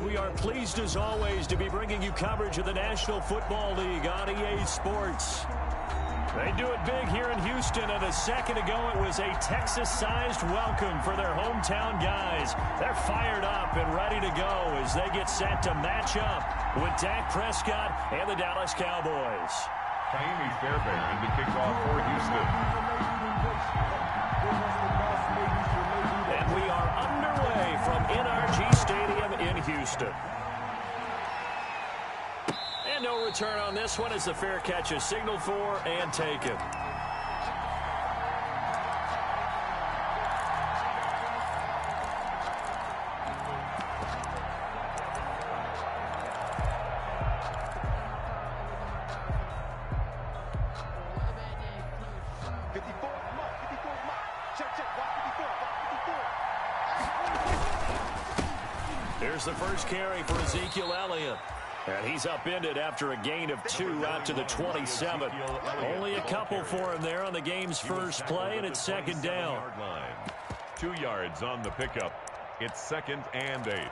We are pleased as always to be bringing you coverage of the National Football League on EA Sports. They do it big here in Houston, and a second ago it was a Texas-sized welcome for their hometown guys. They're fired up and ready to go as they get set to match up with Dak Prescott and the Dallas Cowboys. Miami Fairbairn to kick off for Houston. And we are underway from NRG Stadium in Houston. And no return on this one as the fair catch is signaled for and taken. Here's the first carry for Ezekiel Elliott. And he's upended after a gain of 2 out to the 27. Only a couple for him there on the game's first play, and it's second down. 2 yards on the pickup. It's 2nd and 8.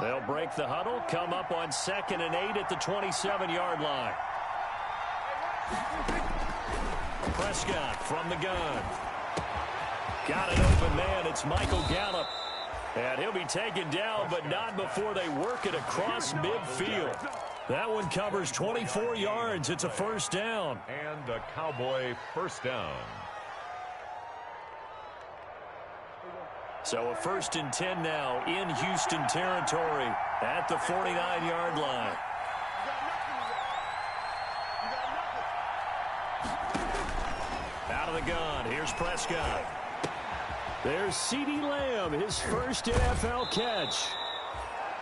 They'll break the huddle, come up on 2nd and 8 at the 27-yard line. Prescott from the gun. Got an open man. It's Michael Gallup. And he'll be taken down, but not before they work it across midfield. That one covers 24 yards. It's a first down. And a Cowboy first down. So a 1st and 10 now in Houston territory at the 49-yard line. Out of the gun, here's Prescott. There's CeeDee Lamb, his first NFL catch.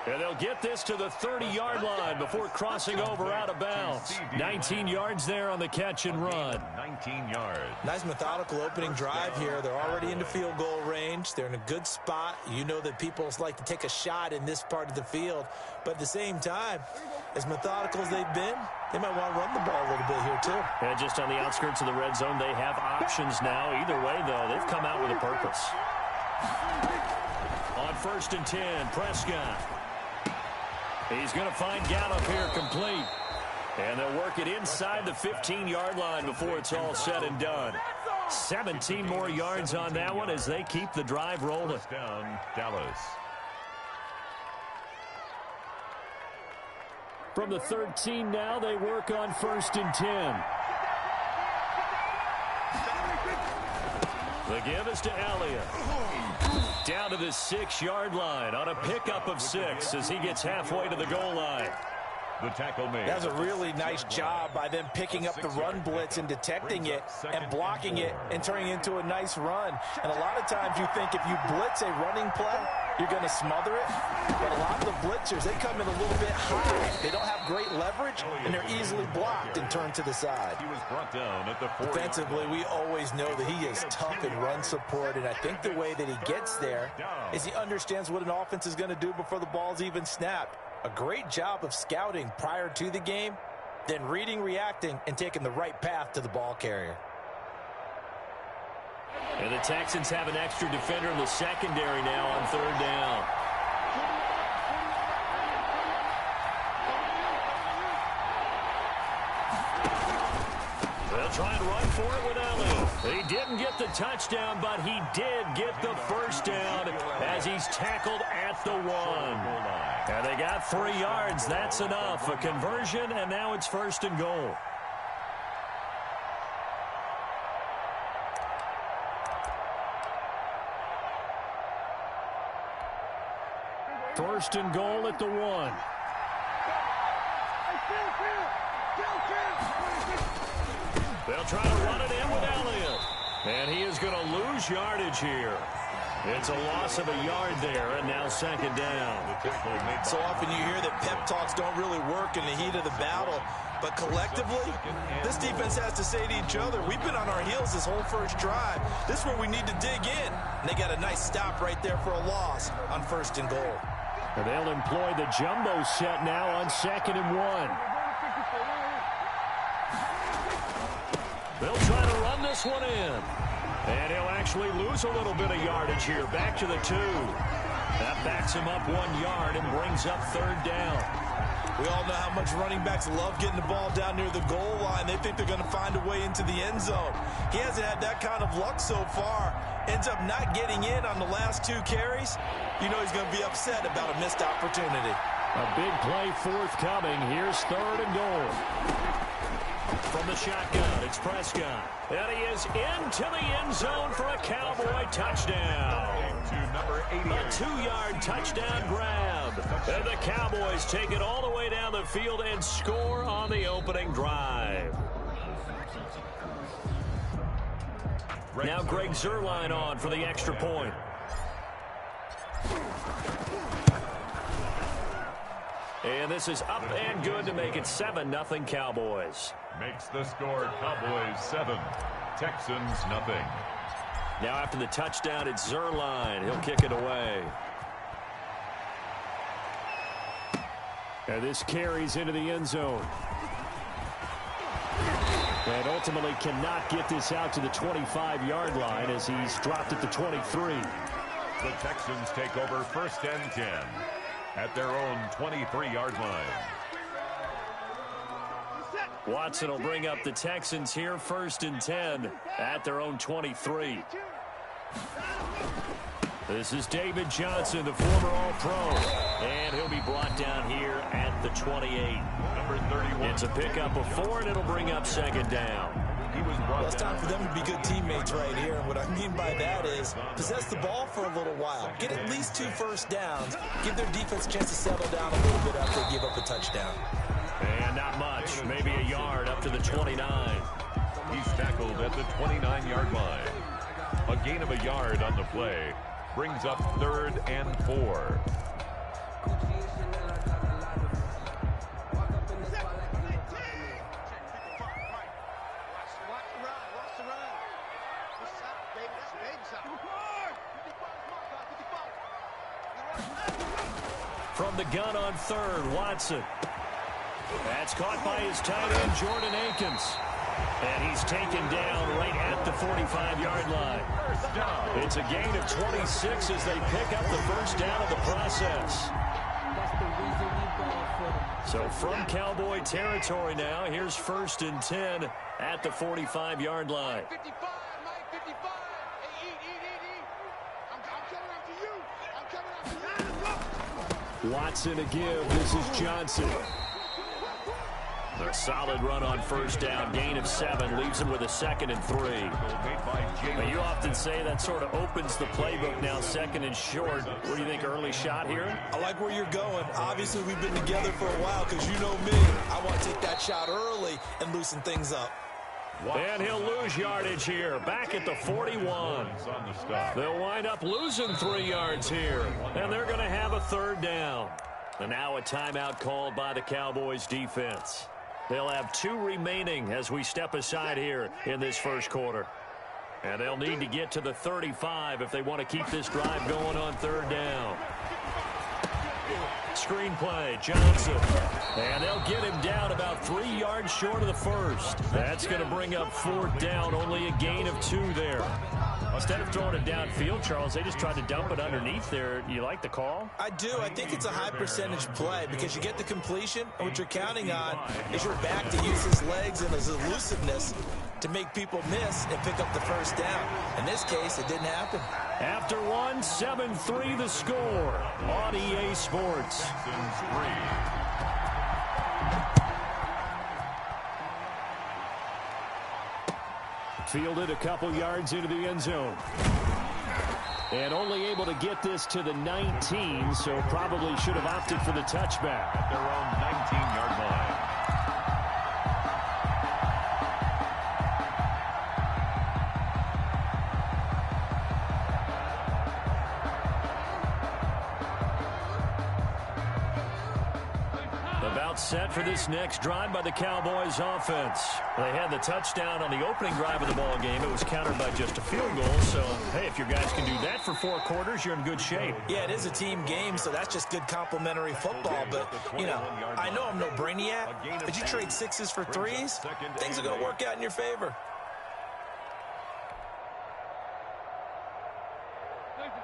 And they'll get this to the 30-yard line before crossing over out of bounds. 19 yards there on the catch and run. 19 yards. Nice methodical opening drive here. They're already into field goal range. They're in a good spot. You know that people like to take a shot in this part of the field. But at the same time, as methodical as they've been, they might want to run the ball a little bit here too. And just on the outskirts of the red zone, they have options now. Either way, though, they've come out with a purpose. On 1st and 10, Prescott. He's going to find Gallup here complete. And they'll work it inside the 15-yard line before it's all said and done. 17 more yards on that one as they keep the drive rolling. First down, Dallas. From the 13 now, they work on 1st and 10. The give is to Elliott. Down to the 6-yard line on a pickup of 6 as he gets halfway to the goal line. The tackle made. That's a really nice job by them picking up the run blitz and detecting it and blocking it and turning it into a nice run. And a lot of times you think if you blitz a running play, you're going to smother it. But a lot of the blitzers, they come in a little bit high. They don't have great leverage, and they're easily blocked and turned to the side. He was brought down at the 40. Defensively, we always know that he is tough in run support, and I think the way that he gets there is he understands what an offense is going to do before the ball's even snapped. A great job of scouting prior to the game, then reading, reacting, and taking the right path to the ball carrier. And the Texans have an extra defender in the secondary now on 3rd down. They'll try and run for it with Elliott. He didn't get the touchdown, but he did get the first down as he's tackled at the 1. And they got 3 yards. That's enough. A conversion, and now it's 1st and goal. First and goal at the 1. They'll try to run it in with Elliott. And he is going to lose yardage here. It's a loss of a yard there, and now second down. So often you hear that pep talks don't really work in the heat of the battle, but collectively, this defense has to say to each other, we've been on our heels this whole first drive. This is where we need to dig in. And they got a nice stop right there for a loss on 1st and goal. And they'll employ the jumbo set now on 2nd and 1. They'll try to run this one in. And he'll actually lose a little bit of yardage here. Back to the 2. That backs him up 1 yard and brings up 3rd down. We all know how much running backs love getting the ball down near the goal line. They think they're going to find a way into the end zone. He hasn't had that kind of luck so far. Ends up not getting in on the last 2 carries. You know he's going to be upset about a missed opportunity. A big play forthcoming. Here's 3rd and goal. From the shotgun, it's Prescott. And he is into the end zone for a Cowboy touchdown. A 2-yard touchdown grab. And the Cowboys take it all the way down the field and score on the opening drive. Now Greg Zuerlein on for the extra point. And this is up and good to make it 7-0 Cowboys. Makes the score Cowboys 7, Texans nothing. Now after the touchdown, it's Zuerlein. He'll kick it away. And this carries into the end zone. And ultimately cannot get this out to the 25-yard line as he's dropped at the 23. The Texans take over 1st and 10 at their own 23-yard line. Watson will bring up the Texans here 1st and 10 at their own 23. This is David Johnson, the former All-Pro, and he'll be brought down here at the 28. Number 31. It's a pickup of 4, and it'll bring up 2nd down. Well, it's time for them to be good teammates right here. And what I mean by that is possess the ball for a little while. Get at least 2 first downs. Give their defense a chance to settle down a little bit after they give up a touchdown. And not much. Maybe a yard up to the 29. He's tackled at the 29-yard line. A gain of a yard on the play brings up 3rd and 4. From the gun on 3rd, Watson. That's caught by his tight end, Jordan Akins. And he's taken down right at the 45-yard line. It's a gain of 26 as they pick up the first down of the process. So from Cowboy territory now, here's 1st and 10 at the 45-yard line. Watson a give. This is Johnson. A solid run on 1st down. Gain of 7 leaves him with a 2nd and 3. Now, you often say that sort of opens the playbook now, 2nd and short. What do you think, early shot here? I like where you're going. Obviously, we've been together for a while because you know me. I want to take that shot early and loosen things up. And he'll lose yardage here. Back at the 41. They'll wind up losing 3 yards here. And they're going to have a 3rd down. And now a timeout called by the Cowboys defense. They'll have 2 remaining as we step aside here in this first quarter. And they'll need to get to the 35 if they want to keep this drive going on 3rd down. Screen play, Johnson. And they'll get him down about 3 yards short of the first. That's going to bring up 4th down, only a gain of 2 there. Instead of throwing it downfield, Charles, they just tried to dump it underneath there. You like the call? I do. I think it's a high percentage play because you get the completion, and what you're counting on is your back to use his legs and his elusiveness to make people miss and pick up the first down. In this case, it didn't happen. After 1, 7-3 the score on EA Sports. Fielded a couple yards into the end zone. And only able to get this to the 19, so probably should have opted for the touchback. At their own 19-yard line. set for this next drive by the Cowboys offense. They had the touchdown on the opening drive of the ball game. It was countered by just a field goal. So, hey, if your guys can do that for 4 quarters, you're in good shape. Yeah, it is a team game, so that's just good complimentary football. But, you know, I know I'm no brainiac, but you trade 6s for 3s, things are going to work out in your favor.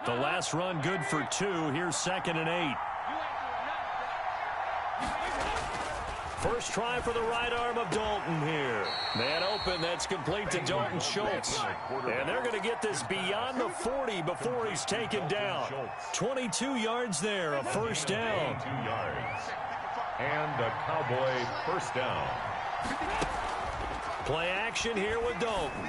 The last run good for 2. Here's 2nd and 8. First try for the right arm of Dalton here. Man open, that's complete to Dalton Schultz. And they're going to get this beyond the 40 before he's taken down. 22 yards there, a first down. 22 yards. And a Cowboy first down. Play action here with Dalton.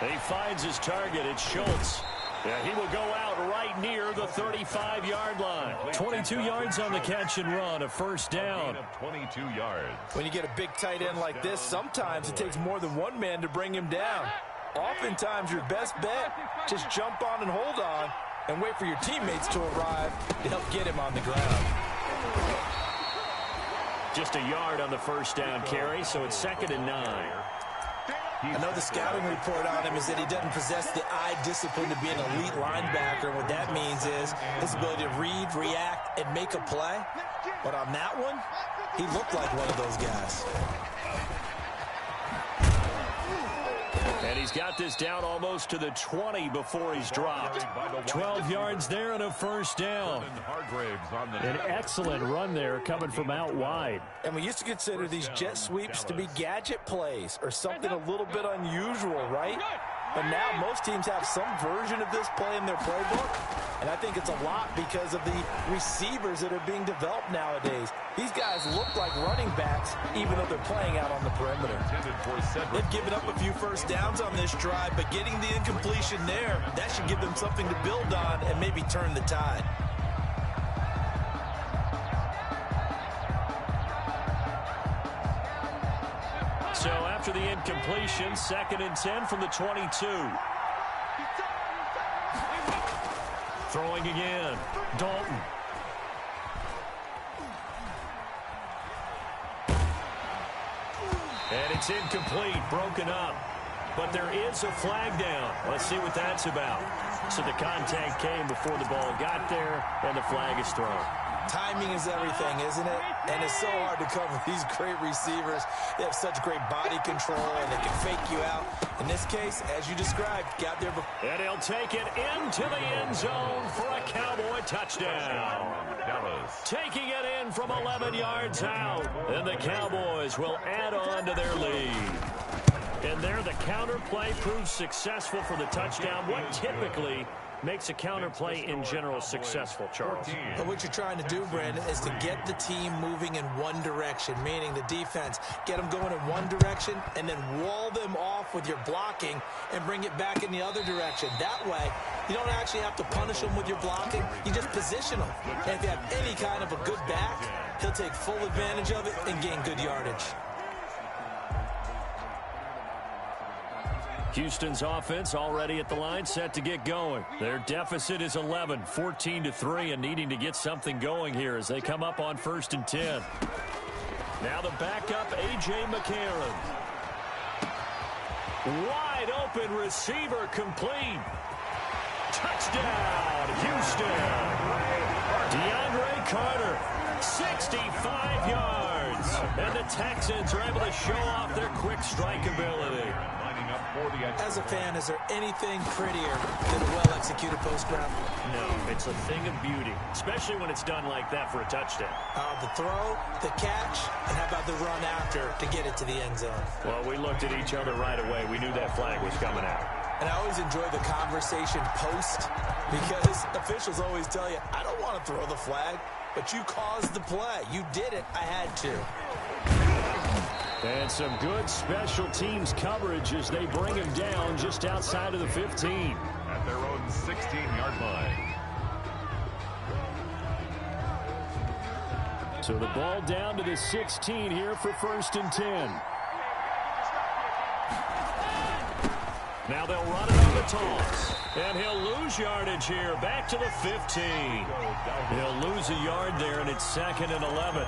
He finds his target. It's Schultz. Yeah, he will go out right near the 35-yard line. 22 yards on the catch and run, a first down. 22 yards. When you get a big tight end like this, sometimes it takes more than one man to bring him down. Oftentimes, your best bet, just jump on and hold on and wait for your teammates to arrive to help get him on the ground. Just a yard on the first down carry, so it's 2nd and 9. I know the scouting report on him is that he doesn't possess the eye discipline to be an elite linebacker. And what that means is his ability to read, react, and make a play. But on that one, he looked like one of those guys. And he's got this down almost to the 20 before he's dropped. 12 yards there and a first down. An excellent run there coming from out wide. And we used to consider these jet sweeps to be gadget plays or something a little bit unusual, right? But now most teams have some version of this play in their playbook. And I think it's a lot because of the receivers that are being developed nowadays. These guys look like running backs even though they're playing out on the perimeter. They've given up a few first downs on this drive, but getting the incompletion there, that should give them something to build on and maybe turn the tide. So after the incompletion, 2nd and 10 from the 22. Throwing again, Dalton. And it's incomplete, broken up. But there is a flag down. Let's see what that's about. So the contact came before the ball got there, and the flag is thrown. Timing is everything, isn't it? And it's so hard to cover these great receivers. They have such great body control, and they can fake you out. In this case, as you described, got there before. And he'll take it into the end zone for a Cowboy touchdown. Taking it in from 11 yards out. And the Cowboys will add on to their lead. And there the counter play proves successful for the touchdown. What typically makes a counter play in general successful, Charles? But what you're trying to do, Brandon, is to get the team moving in one direction, meaning the defense, get them going in one direction and then wall them off with your blocking and bring it back in the other direction. That way, you don't actually have to punish them with your blocking. You just position them. And if you have any kind of a good back, he'll take full advantage of it and gain good yardage. Houston's offense already at the line, set to get going. Their deficit is 11, 14-3, and needing to get something going here as they come up on 1st and 10. Now the backup, A.J. McCarron. Wide open receiver complete. Touchdown, Houston. DeAndre Carter, 65 yards. And the Texans are able to show off their quick strike ability. As a fan, is there anything prettier than a well-executed post route? No, it's a thing of beauty, especially when it's done like that for a touchdown. The throw, the catch, and how about the run after to get it to the end zone? Well, we looked at each other right away. We knew that flag was coming out. And I always enjoy the conversation post because officials always tell you, I don't want to throw the flag, but you caused the play. You did it. I had to. And some good special teams coverage as they bring him down just outside of the 15. At their own 16-yard line. So the ball down to the 16 here for 1st and 10. Now they'll run it on the toss. And he'll lose yardage here. Back to the 15. He'll lose a yard there, and it's 2nd and 11.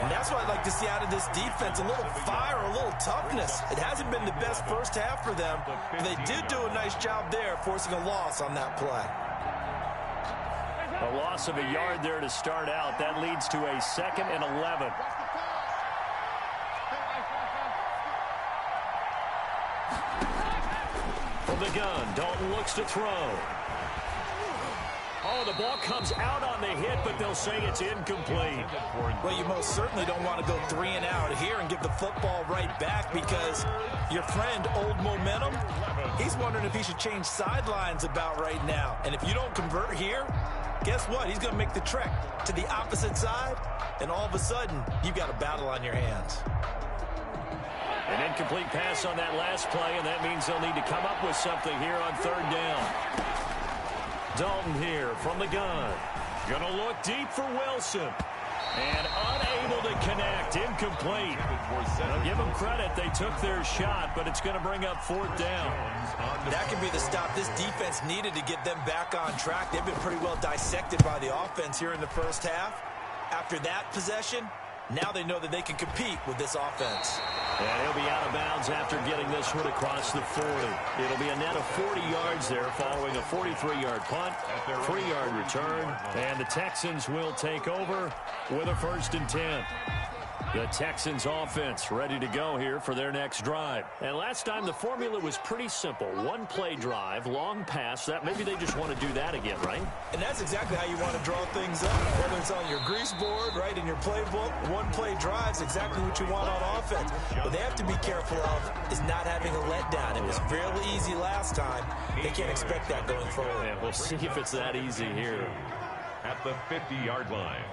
And that's what I'd like to see out of this defense, a little fire, a little toughness. It hasn't been the best first half for them, but they did do a nice job there, forcing a loss on that play. A loss of a yard there to start out. That leads to a 2nd and 11. From the gun, Dalton looks to throw. Oh, the ball comes out on the hit, but they'll say it's incomplete. Well, you most certainly don't want to go 3 and out here and give the football right back, because your friend, Old Momentum, he's wondering if he should change sidelines about right now. And if you don't convert here, guess what? He's going to make the trek to the opposite side, and all of a sudden, you've got a battle on your hands. An incomplete pass on that last play, and that means they'll need to come up with something here on 3rd down. Dalton here from the gun. Gonna look deep for Wilson. And unable to connect. Incomplete. I'll give them credit. They took their shot, but it's going to bring up 4th down. That could be the stop this defense needed to get them back on track. They've been pretty well dissected by the offense here in the first half. After that possession, now they know that they can compete with this offense. And he'll be out of bounds after getting this one across the 40. It'll be a net of 40 yards there following a 43-yard punt, 3-yard return, and the Texans will take over with a 1st and 10. The Texans offense ready to go here for their next drive. And last time the formula was pretty simple. 1-play drive, long pass. That maybe they just want to do that again, right? And that's exactly how you want to draw things up. Whether it's on your grease board, right, in your playbook, 1-play drive's exactly what you want on offense. What they have to be careful of is not having a letdown. It was fairly easy last time. They can't expect that going forward. Yeah, we'll see if it's that easy here. At the 50-yard line.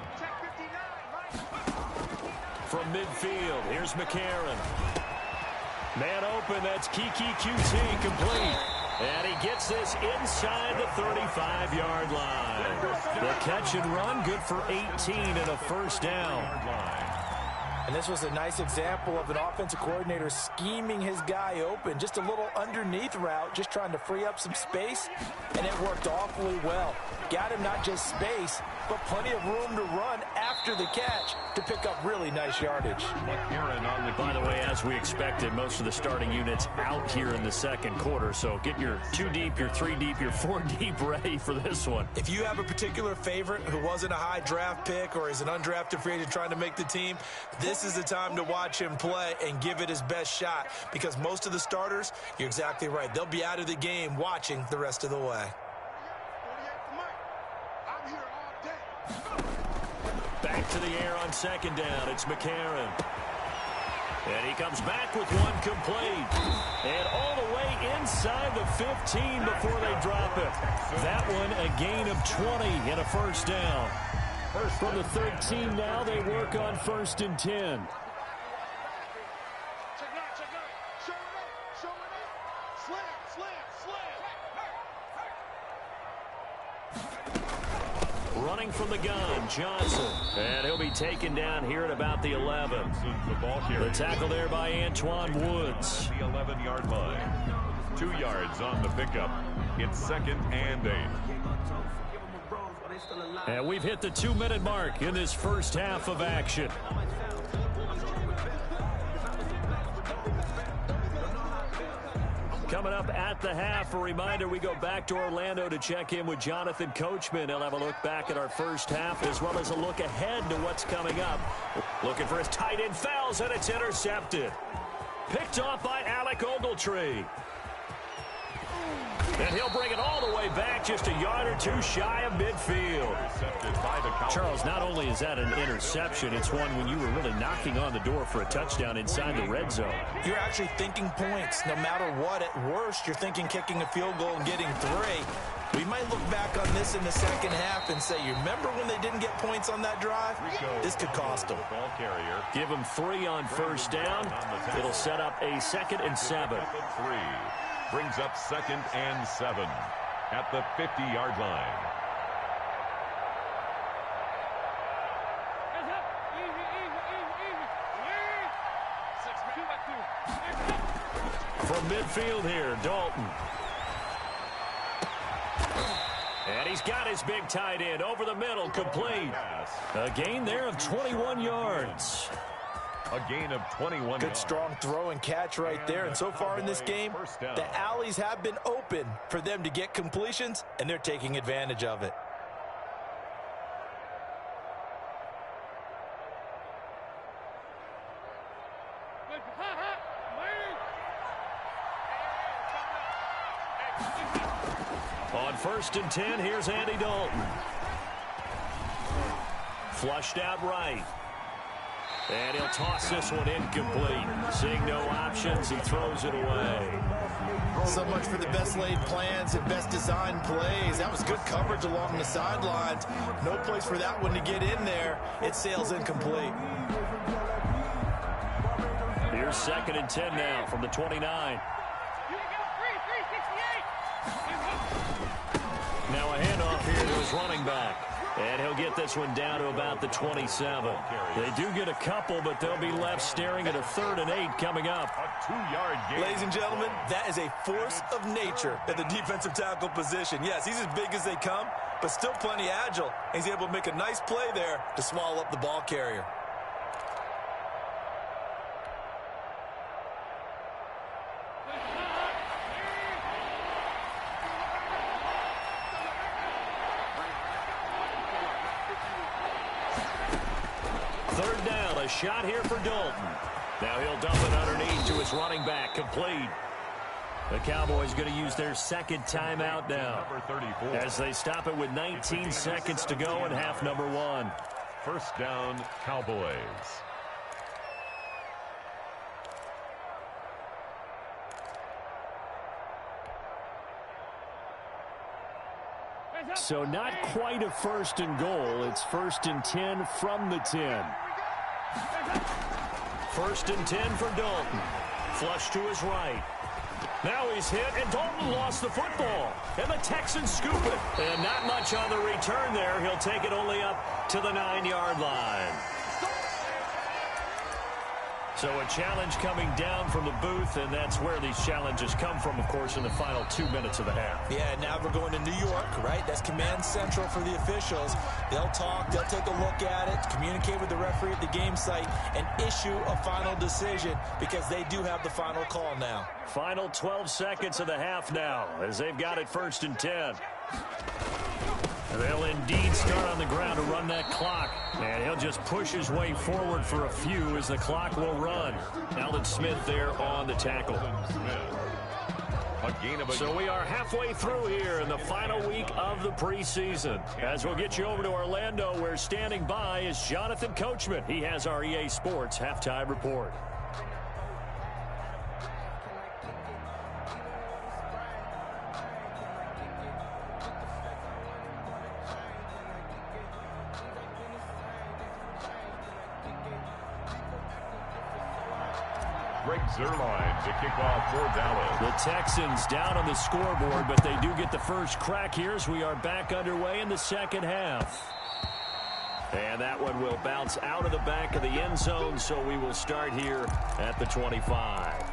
From midfield, here's McCarron. Man open, that's Kiki QT, complete. And he gets this inside the 35-yard line. The catch and run, good for 18 and a 1st down. And this was a nice example of an offensive coordinator scheming his guy open. Just a little underneath route, just trying to free up some space, and it worked awfully well. Got him not just space, but plenty of room to run after the catch to pick up really nice yardage. By the way, as we expected, most of the starting units out here in the 2nd quarter, so get your 2 deep, your 3 deep, your 4 deep ready for this one. If you have a particular favorite who wasn't a high draft pick or is an undrafted free agent trying to make the team, this is the time to watch him play and give it his best shot, because most of the starters, you're exactly right, they'll be out of the game watching the rest of the way. Back to the air on 2nd down. It's McCarron. And he comes back with one complete. And all the way inside the 15 before they drop it. That one a gain of 20 and a 1st down. From the 13 now, they work on 1st and 10. Running from the gun, Johnson. And he'll be taken down here at about the 11. The tackle there by Antoine Woods. The 11-yard line. 2 yards on the pickup. It's 2nd and 8. And we've hit the 2-minute mark in this first half of action. Coming up at the half, a reminder, we go back to Orlando to check in with Jonathan Coachman. He'll have a look back at our first half as well as a look ahead to what's coming up. Looking for his tight end, fouls, and it's intercepted. Picked off by Alec Ogletree. And he'll bring it all the way back, just a yard or 2 shy of midfield. Charles, not only is that an interception, it's one when you were really knocking on the door for a touchdown inside the red zone. You're actually thinking points. No matter what, at worst, you're thinking kicking a field goal and getting 3. We might look back on this in the second half and say, you remember when they didn't get points on that drive? This could cost them. Give them 3 on first down. It'll set up a 2nd and 7. Brings up 2nd and 7 at the 50-yard line. From midfield here, Dalton. And he's got his big tight end over the middle, complete. A gain there of 21 yards. A gain of 21 Good strong throw and catch right there. And so far in this game, the alleys have been open for them to get completions, and they're taking advantage of it. On 1st and 10, here's Andy Dalton. Flushed out right. And he'll toss this one incomplete. Seeing no options, he throws it away. So much for the best laid plans and best designed plays. That was good coverage along the sidelines. No place for that one to get in there. It sails incomplete. Here's 2nd and 10 now from the 29. Now a handoff here to his running back. And he'll get this one down to about the 27. They do get a couple, but they'll be left staring at a 3rd and 8 coming up. A 2-yard gain. Ladies and gentlemen, that is a force of nature at the defensive tackle position. Yes, he's as big as they come, but still plenty agile. He's able to make a nice play there to swallow up the ball carrier. A shot here for Dalton. Now he'll dump it underneath to his running back, complete. The Cowboys going to use their 2nd timeout now as they stop it with 19 seconds to go in half number 1. 1st down, Cowboys. So not quite a 1st and goal. It's 1st and 10 from the 10. 1st and 10 for Dalton. Flush to his right. Now he's hit, and Dalton lost the football. And the Texans scoop it. And not much on the return there. He'll take it only up to the 9-yard line. So a challenge coming down from the booth, and that's where these challenges come from, of course, in the final 2 minutes of the half. Yeah, now we're going to New York, right? That's command central for the officials. They'll talk, they'll take a look at it, communicate with the referee at the game site, and issue a final decision because they do have the final call now. Final 12 seconds of the half now as they've got it 1st and 10. They'll indeed start on the ground to run that clock. And he'll just push his way forward for a few as the clock will run. Alden Smith there on the tackle. So we are halfway through here in the final week of the preseason. As we'll get you over to Orlando, where standing by is Jonathan Coachman. He has our EA Sports halftime report. Zerline to kick off for Dallas. The Texans down on the scoreboard, but they do get the first crack here as we are back underway in the 2nd half. And that one will bounce out of the back of the end zone, so we will start here at the 25.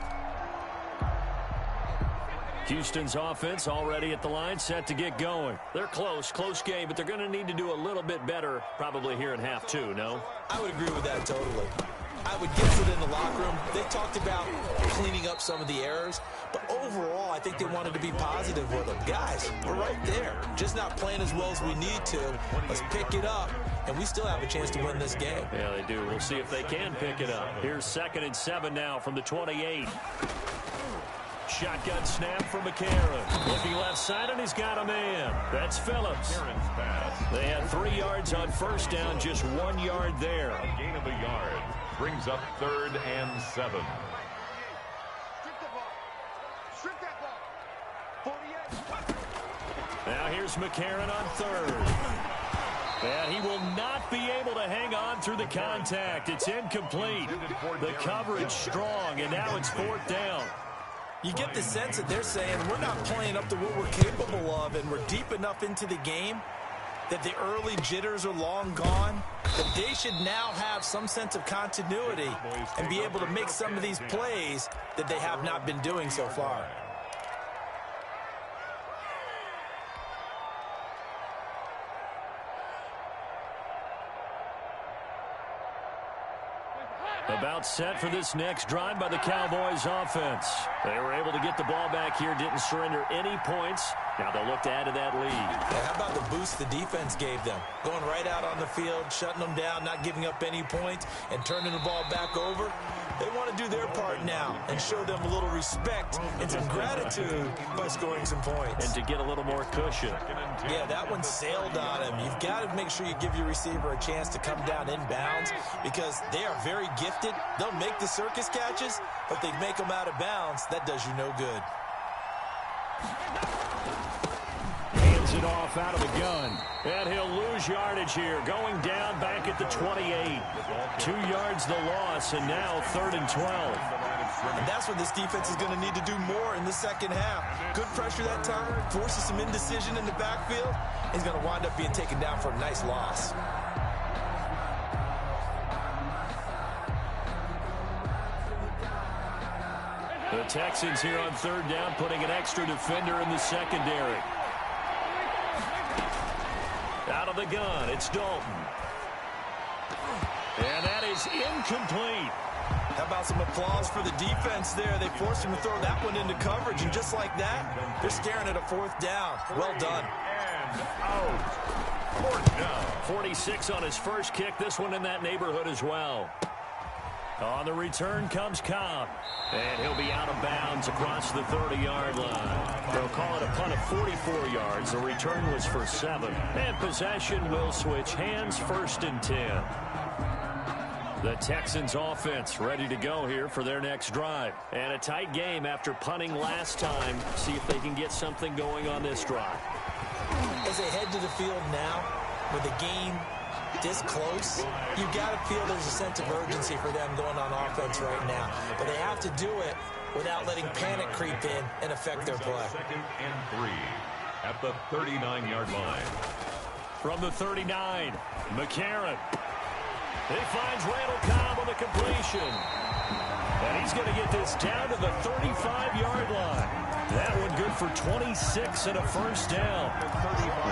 Houston's offense already at the line, set to get going. They're close game, but they're going to need to do a little bit better probably here in half 2, no? I would agree with that totally. I would guess it in the locker room. They talked about cleaning up some of the errors, but overall, I think they wanted to be positive with them. Guys, we're right there. Just not playing as well as we need to. Let's pick it up, and we still have a chance to win this game. Yeah, they do. We'll see if they can pick it up. Here's 2nd and 7 now from the 28. Shotgun snap from McCarron. Looking left side, and he's got a man. That's Phillips. They had 3 yards on 1st down, just 1 yard there. A gain of a yard. Brings up 3rd and 7. Now here's McCarron on 3rd. And he will not be able to hang on through the contact. It's incomplete. The coverage strong, and now it's 4th down. You get the sense that they're saying we're not playing up to what we're capable of, and we're deep enough into the game that the early jitters are long gone, that they should now have some sense of continuity and be able to make some of these plays that they have not been doing so far. About set for this next drive by the Cowboys offense. They were able to get the ball back here, didn't surrender any points. Now they'll look to add to that lead. Yeah, how about the boost the defense gave them? Going right out on the field, shutting them down, not giving up any points, and turning the ball back over. They want to do their part now and show them a little respect and some gratitude by scoring some points. And to get a little more cushion. Yeah, that one sailed on him. You've got to make sure you give your receiver a chance to come down inbounds because they are very gifted. They'll make the circus catches, but they make them out of bounds. That does you no good. Hands it off out of the gun. And he'll lose yardage here. Going down back at the 28. 2 yards the loss, and now 3rd and 12. And that's what this defense is going to need to do more in the second half. Good pressure that time, forces some indecision in the backfield. He's going to wind up being taken down for a nice loss. The Texans here on 3rd down, putting an extra defender in the secondary. Out of the gun, it's Dalton. And that is incomplete. How about some applause for the defense there? They forced him to throw that one into coverage, and just like that, they're staring at a 4th down. Well done. And out. 4th down. 46 on his first kick. This one in that neighborhood as well. On the return comes Cobb. And he'll be out of bounds across the 30-yard line. They'll call it a punt of 44 yards. The return was for 7. And possession will switch hands, 1st and 10. The Texans offense ready to go here for their next drive. And a tight game after punting last time. See if they can get something going on this drive. As they head to the field now, with the game this close, you've got to feel there's a sense of urgency for them going on offense right now. But they have to do it without letting panic creep in and affect their play. 2nd and 3 at the 39-yard line. From the 39, McCarron. He finds Randall Cobb on the completion. And he's going to get this down to the 35-yard line. That one good for 26 and a 1st down.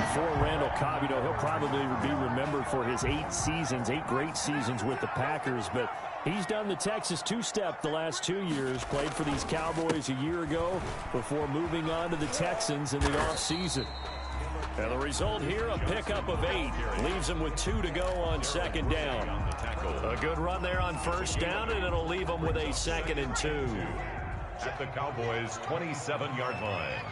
Before Randall Cobb, he'll probably be remembered for his 8 great seasons with the Packers. But he's done the Texas two-step the last 2 years. Played for these Cowboys a year ago before moving on to the Texans in the offseason. And the result here, a pickup of 8. Leaves him with 2 to go on 2nd down. A good run there on 1st down, and it'll leave him with a 2nd and 2. At the Cowboys' 27-yard line.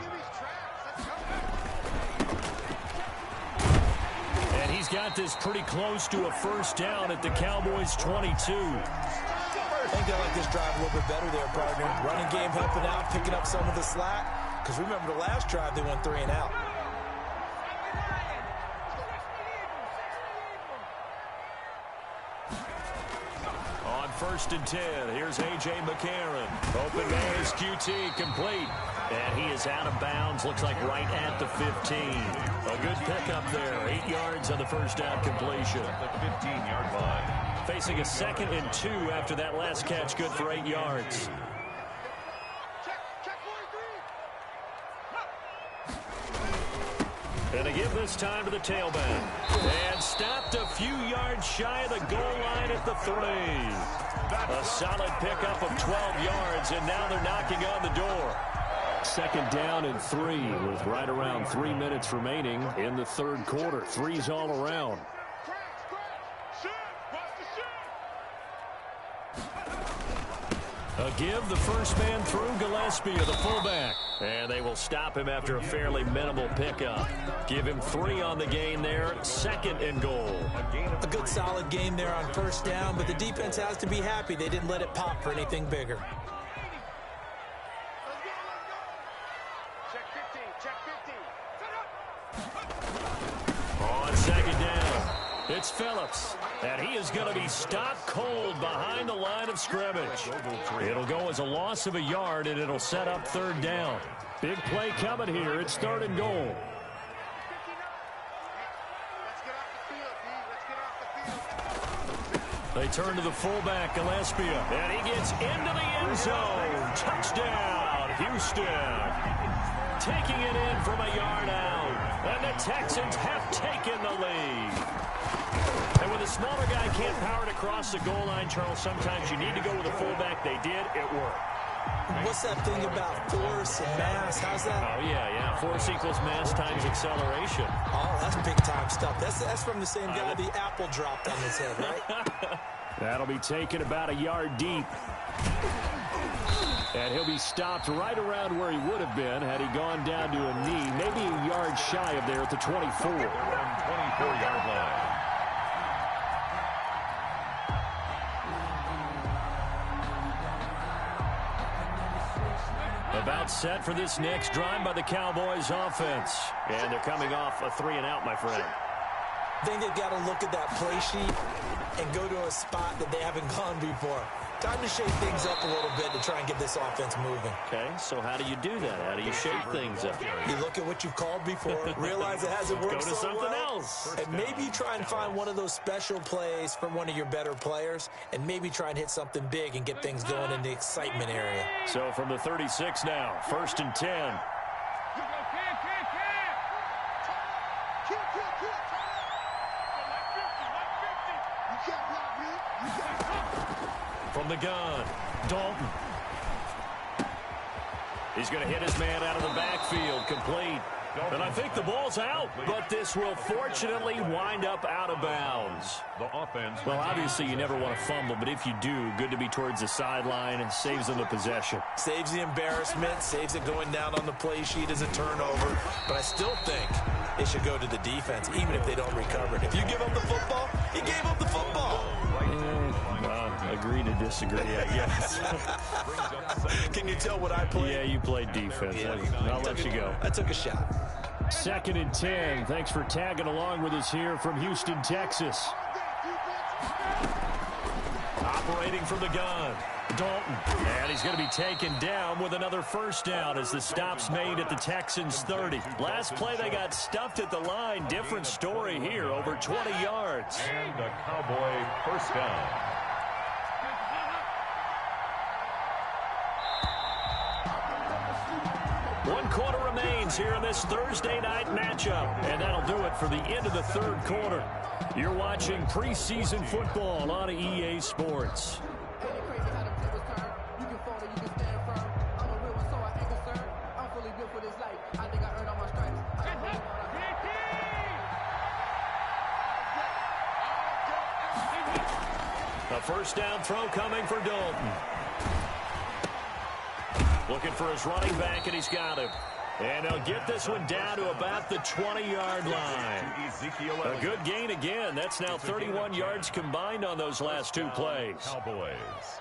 And he's got this pretty close to a 1st down at the Cowboys' 22. I think they like this drive a little bit better there, partner. Running game helping out, picking up some of the slack. Because remember the last drive, they went 3 and out. On 1st and 10, here's A.J. McCarron. Open man is QT, complete. And he is out of bounds, looks like right at the 15. A good pickup there, 8 yards on the 1st down completion. At the 15-yard line. Facing a 2nd and 2 after that last catch, good for 8 yards. And they give this time to the tailback. And stopped a few yards shy of the goal line at the 3. A solid pickup of 12 yards, and now they're knocking on the door. 2nd down and 3 with right around 3 minutes remaining in the 3rd quarter. 3s all around. A give, the first man through, Gillespie, the fullback. And they will stop him after a fairly minimal pickup. Give him 3 on the gain there, 2nd and goal. A good solid game there on 1st down, but the defense has to be happy they didn't let it pop for anything bigger. On 2nd down, it's Phillips. And he is going to be stopped cold behind the line of scrimmage. It'll go as a loss of a yard, and it'll set up 3rd down. Big play coming here. It's 3rd and goal. They turn to the fullback, Gillespie. And he gets into the end zone. Touchdown, Houston. Taking it in from a yard out. And the Texans have taken the lead. And when the smaller guy can't power it across the goal line, Charles, sometimes you need to go with a fullback. They did. It worked. What's that thing about force and mass? How's that? Oh, yeah. Force equals mass times acceleration. Oh, that's big-time stuff. That's from the same guy the apple dropped on his head, right? That'll be taken about a yard deep. And he'll be stopped right around where he would have been had he gone down to a knee, maybe a yard shy of there at the 24. 24-yard line. About set for this next drive by the Cowboys offense. And they're coming off a 3-and-out, my friend. I think they've got to look at that play sheet and go to a spot that they haven't gone before. Time to shake things up a little bit to try and get this offense moving. Okay, so how do you do that? How do you shake things up? You look at what you've called before, realize it hasn't worked so so something well, else. and maybe you try and find one of those special plays from one of your better players, and maybe try and hit something big and get things going in the excitement area. So from the 36 now, 1st and 10. From the gun, Dalton. He's going to hit his man out of the backfield, complete. And I think the ball's out, but this will fortunately wind up out of bounds. Well, obviously you never want to fumble, but if you do, good to be towards the sideline and saves them the possession. Saves the embarrassment, saves it going down on the play sheet as a turnover, but I still think it should go to the defense, even if they don't recover it. If you give up the football, you gave up the football. Agree to disagree, I guess. Can you tell what I played? Yeah, you played defense. Yeah. I'll let you go. I took a shot. 2nd and 10. Thanks for tagging along with us here from Houston, Texas. Operating from the gun, Dalton. And he's going to be taken down with another first down as the stop's made at the Texans' 30. Last play they got stuffed at the line. Different story here, over 20 yards. And a Cowboy first down. One quarter remains here in this Thursday night matchup. And that'll do it for the end of the 3rd quarter. You're watching preseason football on EA Sports. A first down throw coming for Dalton. Looking for his running back, and he's got him. And he'll get this one down to about the 20-yard line. A good gain again. That's now 31 yards combined on those last 2 plays. Cowboys.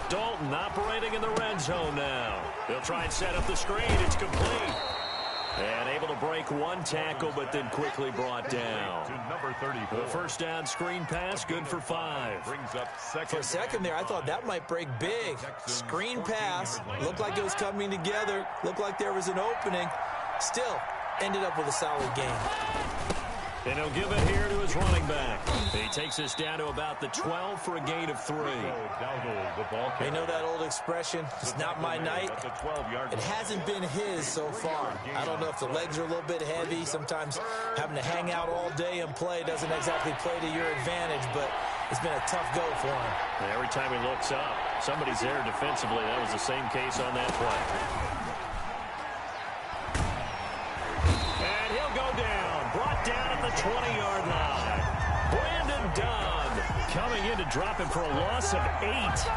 Dalton operating in the red zone now. They'll try and set up the screen. It's complete. And able to break one tackle, but then quickly brought down. To number 34. The first down screen pass, good for 5. Brings up second. For a second there, I thought that might break big. Screen pass. Looked like it was coming together. Looked like there was an opening. Still, ended up with a solid game. And he'll give it here to his running back. He takes us down to about the 12 for a gain of 3. They know that old expression, it's not my night. It hasn't been his so far. I don't know if the legs are a little bit heavy. Sometimes having to hang out all day and play doesn't exactly play to your advantage, but it's been a tough go for him. And every time he looks up, somebody's there defensively. That was the same case on that play. And he'll go down. Brought down at the 20-yard line. Brandon Dunn coming in to drop him for a loss of 8.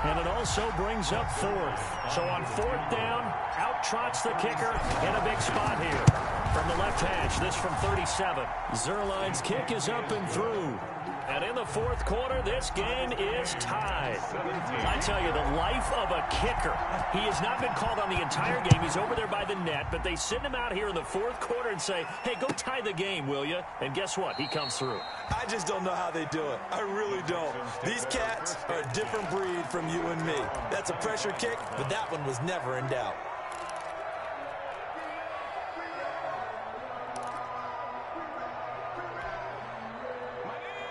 And it also brings up 4th. So on 4th down, out trots the kicker in a big spot here. From the left hash, this from 37. Zerline's kick is up and through. And in the 4th quarter, this game is tied. I tell you, the life of a kicker. He has not been called on the entire game. He's over there by the net, but they send him out here in the 4th quarter and say, hey, go tie the game, will you? And guess what? He comes through. I just don't know how they do it. I really don't. These cats are a different breed from you and me. That's a pressure kick, but that one was never in doubt.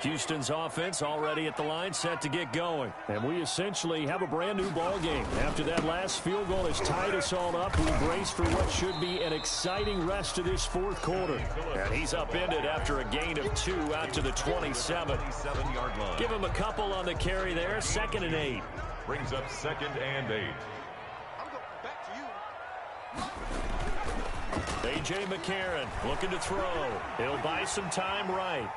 Houston's offense already at the line, set to get going. And we essentially have a brand new ball game. After that last field goal has tied us all up, we brace for what should be an exciting rest of this fourth quarter. And he's upended after a gain of 2 out to the 27-yard line. Give him a couple on the carry there, 2nd and 8. Brings up 2nd and 8. A.J. McCarron looking to throw. He'll buy some time right.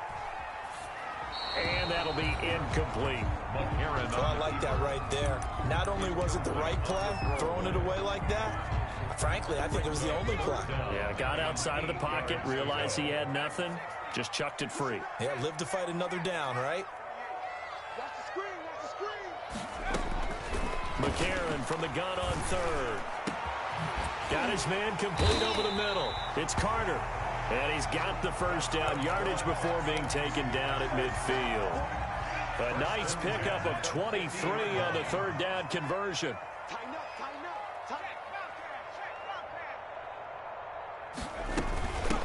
And that'll be incomplete. McCarron. Well, I like that right there. Not only was it the right play, throwing it away like that, frankly, I think it was the only play. Yeah, got outside of the pocket, realized he had nothing, just chucked it free. Yeah, live to fight another down, right? McCarron from the gun on 3rd. Got his man complete over the middle. It's Carter. And he's got the first down, yardage before being taken down at midfield. A nice pickup of 23 on the 3rd down conversion.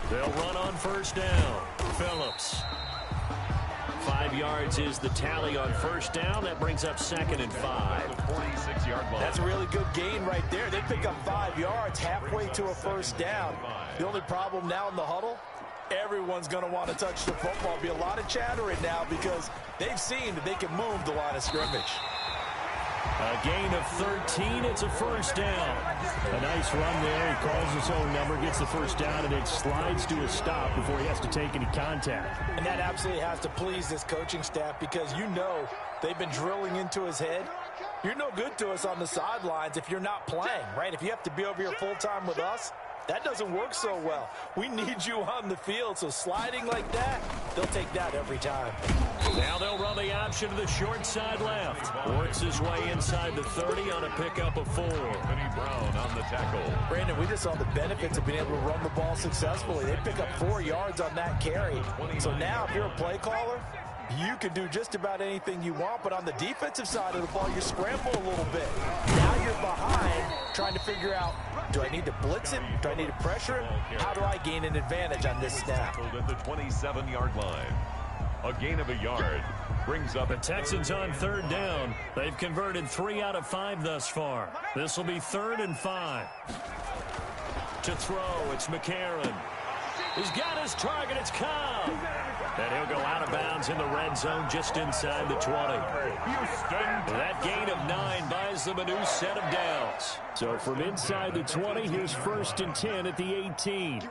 They'll run on 1st down. Phillips. 5 yards is the tally on 1st down. That brings up 2nd and 5. 46-yard line. That's a really good gain right there. They pick up 5 yards halfway to a 1st down. The only problem now in the huddle, everyone's going to want to touch the football. Be a lot of chattering now because they've seen that they can move the line of scrimmage. A gain of 13. It's a 1st down. A nice run there. He calls his own number, gets the 1st down, and it slides to a stop before he has to take any contact. And that absolutely has to please this coaching staff because you know they've been drilling into his head. You're no good to us on the sidelines if you're not playing, right? If you have to be over here full-time with us, that doesn't work so well. We need you on the field, so sliding like that, they'll take that every time. Now they'll run the option to the short side left. Works his way inside the 30 on a pickup of 4. Anthony Brown on the tackle. Brandon, we just saw the benefits of being able to run the ball successfully. They pick up 4 yards on that carry. So now if you're a play caller, you can do just about anything you want, but on the defensive side of the ball, you scramble a little bit. Now you're behind trying to figure out, do I need to blitz him? Do I need to pressure him? How do I gain an advantage on this snap? At the 27-yard line. A gain of a yard brings up the Texans on 3rd down. They've converted 3 out of 5 thus far. This will be 3rd and 5. To throw, it's McCarron. He's got his target. It's Cobb. And he'll go out of bounds in the red zone just inside the 20. That gain of 9 buys them a new set of downs. So from inside the 20, here's 1st and 10 at the 18.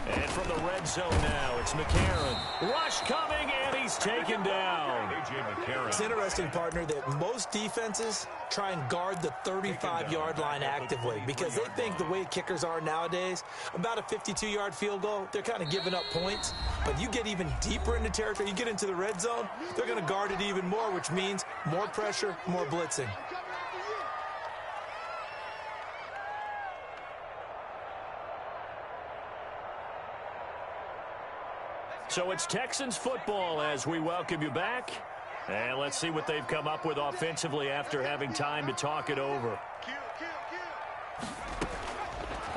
And from the red zone now, it's McCarron. Rush coming, and he's taken down. A.J. McCarron. It's interesting, partner, that most defenses try and guard the 35-yard line actively because they think the way kickers are nowadays, about a 52-yard field goal, they're kind of giving up points. But you get even deeper into territory, you get into the red zone, they're going to guard it even more, which means more pressure, more blitzing. So it's Texans football as we welcome you back. And let's see what they've come up with offensively after having time to talk it over.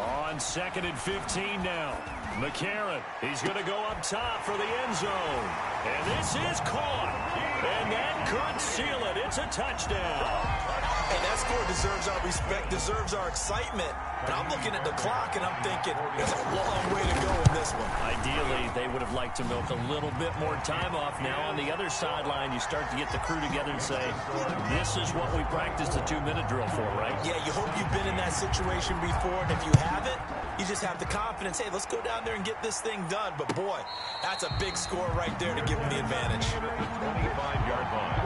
On 2nd and 15 now. McCarron, he's going to go up top for the end zone. And this is caught. And that could seal it. It's a touchdown. And that score deserves our respect, deserves our excitement. But I'm looking at the clock, and I'm thinking, there's a long way to go in this one. Ideally, they would have liked to milk a little bit more time off. Now, on the other sideline, you start to get the crew together and say, this is what we practiced the 2-minute drill for, right? Yeah, you hope you've been in that situation before, and if you haven't, you just have the confidence, hey, let's go down there and get this thing done. But, boy, that's a big score right there to give them the advantage. The 25-yard line.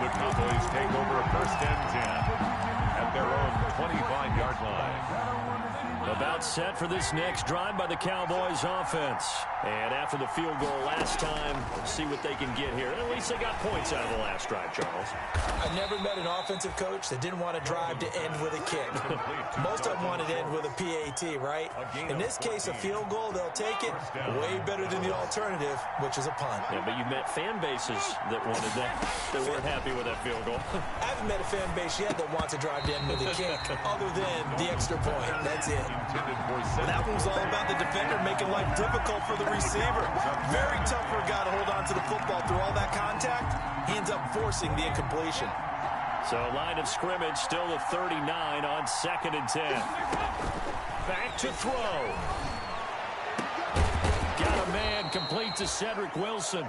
The Cowboys take over a 1st and 10 at their own 25-yard line. About set for this next drive by the Cowboys offense. And after the field goal last time, let's see what they can get here. At least they got points out of the last drive, Charles. I never met an offensive coach that didn't want to drive to end with a kick. Most of them wanted to end with a PAT, right? In this case, a field goal, they'll take it. Way better than the alternative, which is a punt. Yeah, but you met fan bases that wanted that, that weren't happy with that field goal. I haven't met a fan base yet that wants to drive to end with a kick, other than the extra point. That's it. That one's all about the defender making life difficult for the receiver. Very tough for a guy to hold on to the football through all that contact. He ends up forcing the incompletion. So line of scrimmage still the 39 on 2nd and 10. Back to throw. Got a man complete to Cedric Wilson.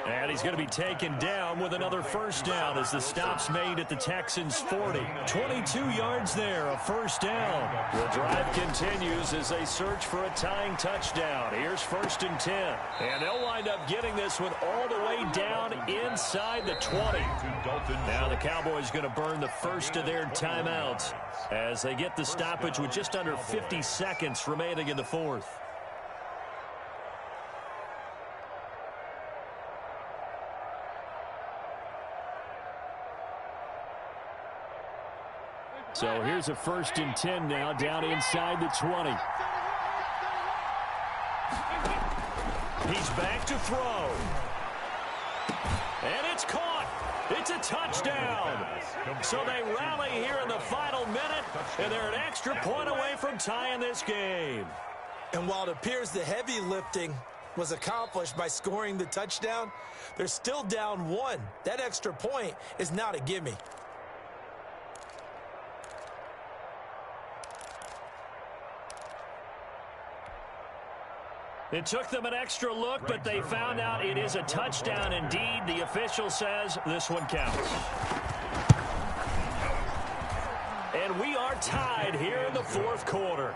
And he's going to be taken down with another first down as the stop's made at the Texans' 40. 22 yards there, a first down. The drive continues as they search for a tying touchdown. Here's 1st and 10. And they'll wind up getting this one all the way down inside the 20. Now the Cowboys going to burn the first of their timeouts as they get the stoppage with just under 50 seconds remaining in the fourth. So here's a 1st and 10 now down inside the 20. He's back to throw. And it's caught. It's a touchdown. So they rally here in the final minute, and they're an extra point away from tying this game. And while it appears the heavy lifting was accomplished by scoring the touchdown, they're still down 1. That extra point is not a gimme. It took them an extra look, but they found out it is a touchdown indeed. The official says this one counts. And we are tied here in the fourth quarter.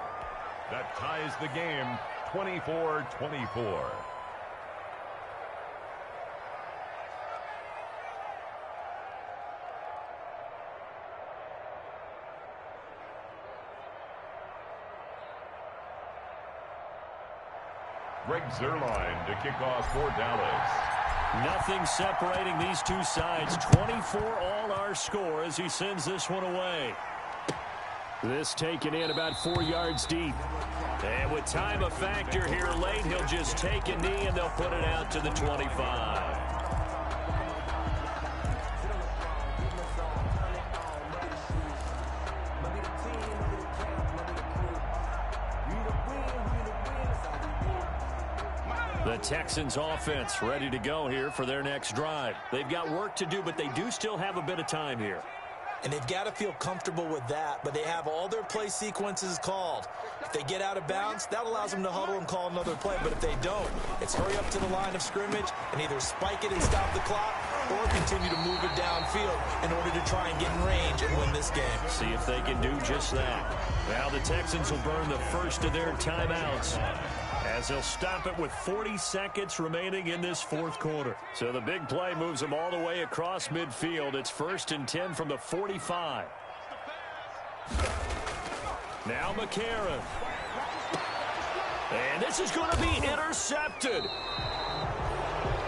That ties the game 24-24. Greg Zuerlein to kick off for Dallas. Nothing separating these two sides. 24 all our score as he sends this one away. This taken in about 4 yards deep. And with time a factor here late, he'll just take a knee and they'll put it out to the 25. The Texans offense ready to go here for their next drive. They've got work to do, but they do still have a bit of time here. And they've got to feel comfortable with that, but they have all their play sequences called. If they get out of bounds, that allows them to huddle and call another play. But if they don't, it's hurry up to the line of scrimmage and either spike it and stop the clock or continue to move it downfield in order to try and get in range and win this game. See if they can do just that. Now the Texans will burn the first of their timeouts as they'll stop it with 40 seconds remaining in this fourth quarter. So the big play moves them all the way across midfield. It's 1st and 10 from the 45. Now McCarron. And this is going to be intercepted.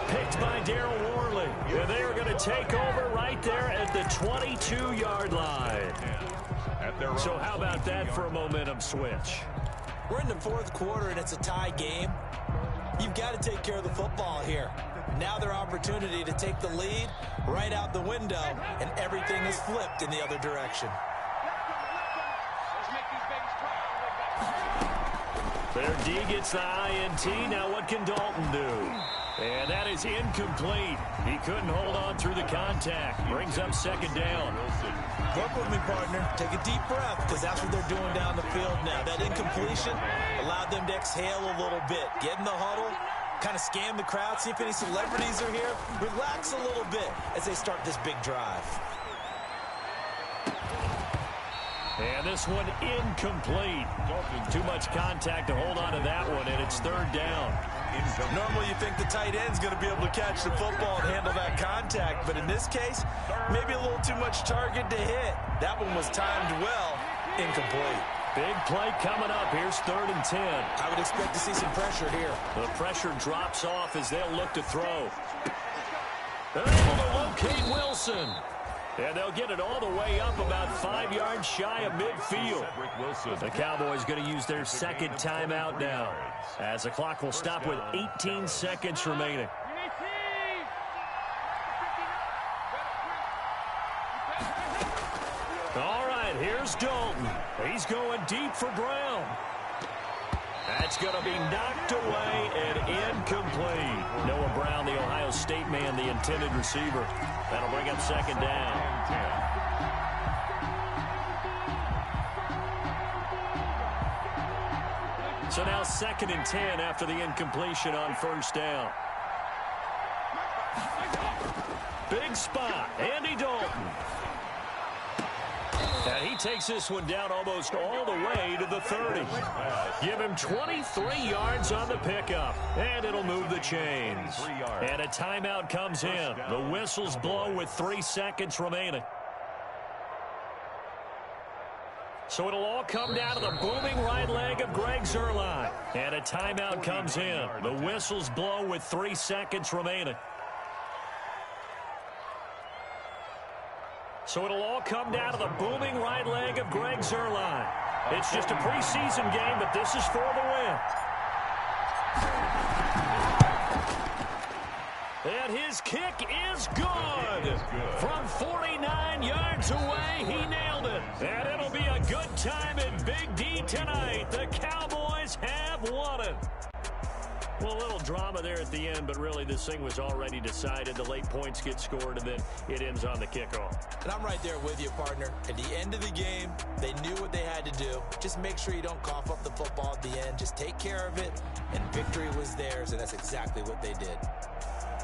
Picked by Daryl Worley. And they are going to take over right there at the 22-yard line. So how about that for a momentum switch? We're in the fourth quarter, and it's a tie game. You've got to take care of the football here. Now their opportunity to take the lead right out the window, and everything is flipped in the other direction. Their D gets the INT. Now what can Dalton do? And that is incomplete. He couldn't hold on through the contact. Brings up 2nd down. Work with me, partner. Take a deep breath, because that's what they're doing down the field now. That incompletion allowed them to exhale a little bit. Get in the huddle, kind of scan the crowd, see if any celebrities are here. Relax a little bit as they start this big drive. And this one incomplete. Too much contact to hold on to that one, and it's 3rd down. Normally you think the tight end's going to be able to catch the football and handle that contact, but in this case, maybe a little too much target to hit. That one was timed well, incomplete. Big play coming up. Here's 3rd and 10. I would expect to see some pressure here. The pressure drops off as they'll look to throw. They're able to locate Wilson. And they'll get it all the way up about 5 yards shy of midfield. The Cowboys going to use their 2nd timeout now, as the clock will stop with 18 seconds remaining. All right, And here's Dalton. He's going deep for Brown. That's going to be knocked away and incomplete. Noah Brown, the Ohio State man, the intended receiver. That'll bring up second down. So now 2nd and 10 after the incompletion on first down. Big spot, Andy Dalton. And he takes this one down almost all the way to the 30. Give him 23 yards on the pickup, and it'll move the chains. And a timeout comes in. The whistles blow with 3 seconds remaining. So it'll all come down to the booming right leg of Greg Zuerlein. And a timeout comes in. The whistles blow with 3 seconds remaining. So it'll all come down to the booming right leg of Greg Zuerlein. It's just a preseason game, but this is for the win. And his kick is good. From 49 yards away, he nailed it. And it'll be a good time in Big D tonight. The Cowboys have won it. Well, a little drama there at the end, but really this thing was already decided. The late points get scored, and then it ends on the kickoff. And I'm right there with you, partner. At the end of the game, they knew what they had to do. Just make sure you don't cough up the football at the end. Just take care of it, and victory was theirs, and that's exactly what they did.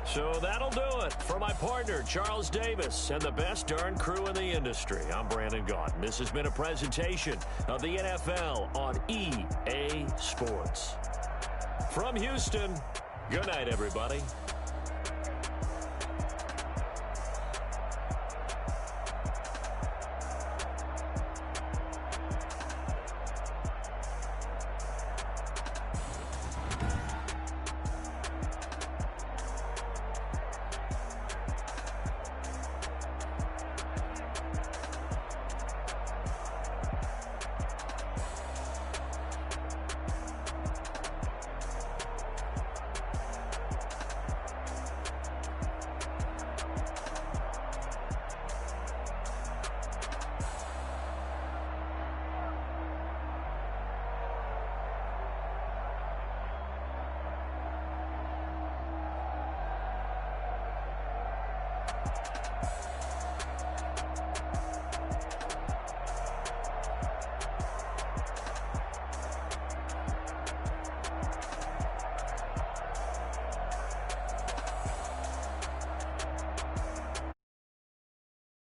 So that'll do it. For my partner, Charles Davis, and the best darn crew in the industry, I'm Brandon Gaudin. This has been a presentation of the NFL on EA Sports. From Houston, good night, everybody.